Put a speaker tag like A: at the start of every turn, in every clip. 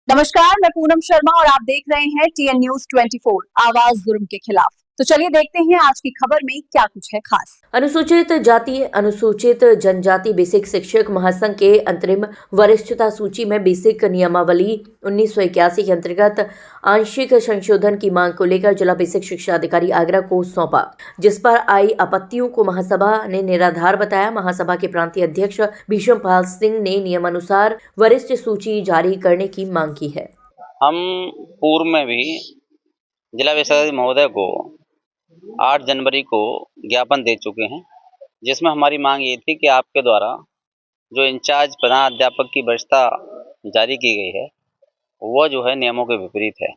A: नमस्कार, मैं पूनम शर्मा और आप देख रहे हैं TN न्यूज 24 आवाज जुर्म के खिलाफ। तो चलिए देखते हैं आज की खबर में क्या कुछ है खास।
B: अनुसूचित जाति अनुसूचित जनजाति बेसिक शिक्षक महासंघ के अंतरिम वरिष्ठता सूची में बेसिक नियमावली 1981 के अंतर्गत आंशिक संशोधन की मांग को लेकर जिला बेसिक शिक्षा अधिकारी आगरा को सौंपा, जिस पर आई आपत्तियों को महासभा ने निराधार बताया। महासभा के प्रांतीय अध्यक्ष भीष्म पाल सिंह ने नियमानुसार वरिष्ठ सूची जारी करने की मांग की है।
C: हम पूर्व में भी जिला विशेषाधिकारी महोदय को 8 जनवरी को ज्ञापन दे चुके हैं, जिसमें हमारी मांग ये थी कि आपके द्वारा जो इंचार्ज प्रधान अध्यापक की वरिष्ठता जारी की गई है वह जो है नियमों के विपरीत है।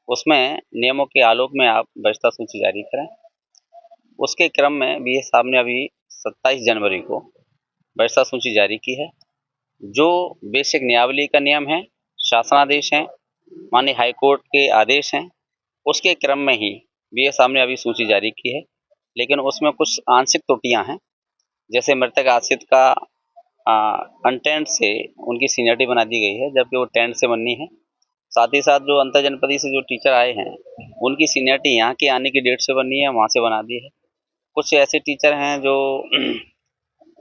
C: उसमें नियमों के आलोक में आप वरिष्ठता सूची जारी करें। उसके क्रम में BS साहब ने अभी 27 जनवरी को वरिष्ठता सूची जारी की है। जो बेसिक नियमावली का नियम है, शासनादेश हैं, माननीय हाईकोर्ट के आदेश हैं, उसके क्रम में ही BS साहब ने अभी सूची जारी की है। लेकिन उसमें कुछ आंशिक त्रुटियां हैं, जैसे मृतक आश्रित का अनटेंट से उनकी सीनियरिटी बना दी गई है, जबकि वो टेंट से बननी है। साथ ही साथ जो अंतर जनपदी से जो टीचर आए हैं उनकी सीनियरिटी यहाँ के आने की डेट से बननी है, वहाँ से बना दी है। कुछ ऐसे टीचर हैं जो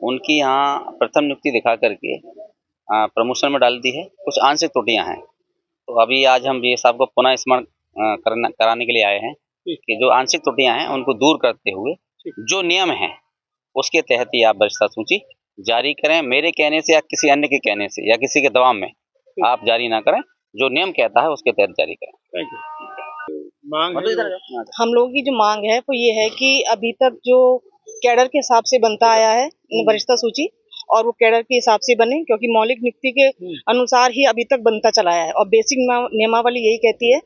C: उनकी यहाँ प्रथम नियुक्ति दिखा करके प्रमोशन में डाल दी है। कुछ आंशिक त्रुटियां हैं, तो अभी आज हम BS साहब को पुनः स्मरण कराने के लिए आए हैं कि जो आंशिक त्रुटियां हैं उनको दूर करते हुए जो नियम है उसके तहत ही आप वरिष्ठता सूची जारी करें। मेरे कहने से या किसी अन्य के कहने से या किसी के दबाव में आप जारी ना करें, जो नियम कहता है उसके तहत जारी करें।
D: मांग हम लोगों की जो मांग है वो ये है कि अभी तक जो कैडर के हिसाब से बनता आया है वरिष्ठता सूची, और वो कैडर के हिसाब से बने, क्योंकि मौलिक नियुक्ति के अनुसार ही अभी तक बनता चला है। और बेसिक नियमावली यही कहती है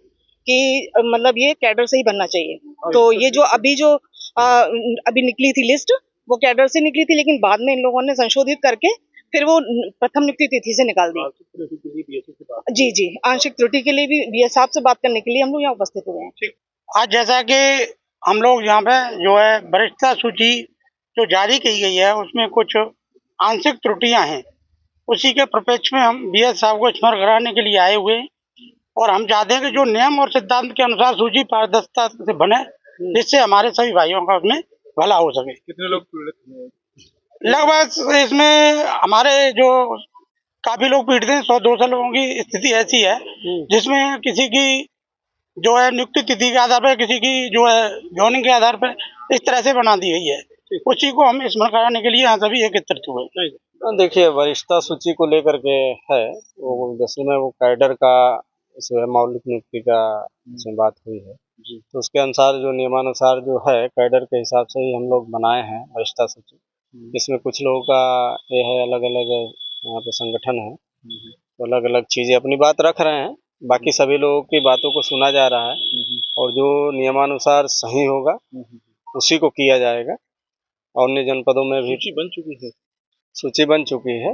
D: कि मतलब ये कैडर से ही बनना चाहिए। तो ये जो अभी निकली थी लिस्ट, वो कैडर से निकली थी, लेकिन बाद में इन लोगों ने संशोधित करके फिर वो प्रथम नियुक्ति तिथि से निकाल दी। जी, आंशिक त्रुटि के लिए भी BS साहब से बात करने के लिए हम लोग यहाँ उपस्थित हुए हैं।
E: आज जैसा कि हम लोग यहाँ पे जो है वरिष्ठता सूची जो जारी की गई है उसमें कुछ आंशिक त्रुटियां हैं, उसी के परिप्रेक्ष्य में हम BS साहब को स्मरण कराने के लिए आए हुए हैं। और हम चाहते हैं कि जो नियम और सिद्धांत के अनुसार सूची पारदर्शिता से बने, जिससे हमारे सभी भाइयों का उसमें भला हो सके।
F: कितने लोग पीड़ित हैं?
E: लगभग इसमें हमारे जो काफी लोग पीड़ित हैं, 100-200 लोगों की स्थिति ऐसी है जिसमें किसी की जो है नियुक्ति तिथि के आधार पर, किसी की जो है जॉइनिंग के आधार पर इस तरह से बना दी गई है। उसी को हम स्मरण कराने के लिए यहाँ सभी एकत्रित हुए।
F: देखिए, वरिष्ठता सूची को लेकर के है वो दरअसल में वो कैडर का जो है मौलिक नियुक्ति का इसमें बात हुई है, तो उसके अनुसार जो नियमानुसार जो है कैडर के हिसाब से ही हम लोग बनाए हैं वरिष्ठता सूची। इसमें कुछ लोगों का ये है अलग अलग यहाँ पे संगठन है, तो अलग अलग चीजें अपनी बात रख रहे हैं। बाकी सभी लोगों की बातों को सुना जा रहा है और जो नियमानुसार सही होगा उसी को किया जाएगा। अन्य जनपदों में भी सूची बन चुकी है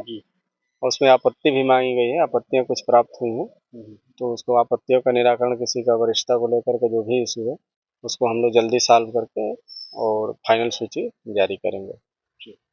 F: और उसमें आपत्ति भी मांगी गई है, आपत्तियां कुछ प्राप्त हुई हैं, तो उसको आपत्तियों का निराकरण किसी का वरिष्ठता को लेकर के जो भी इशू है उसको हम लोग जल्दी सॉल्व करके और फाइनल सूची जारी करेंगे।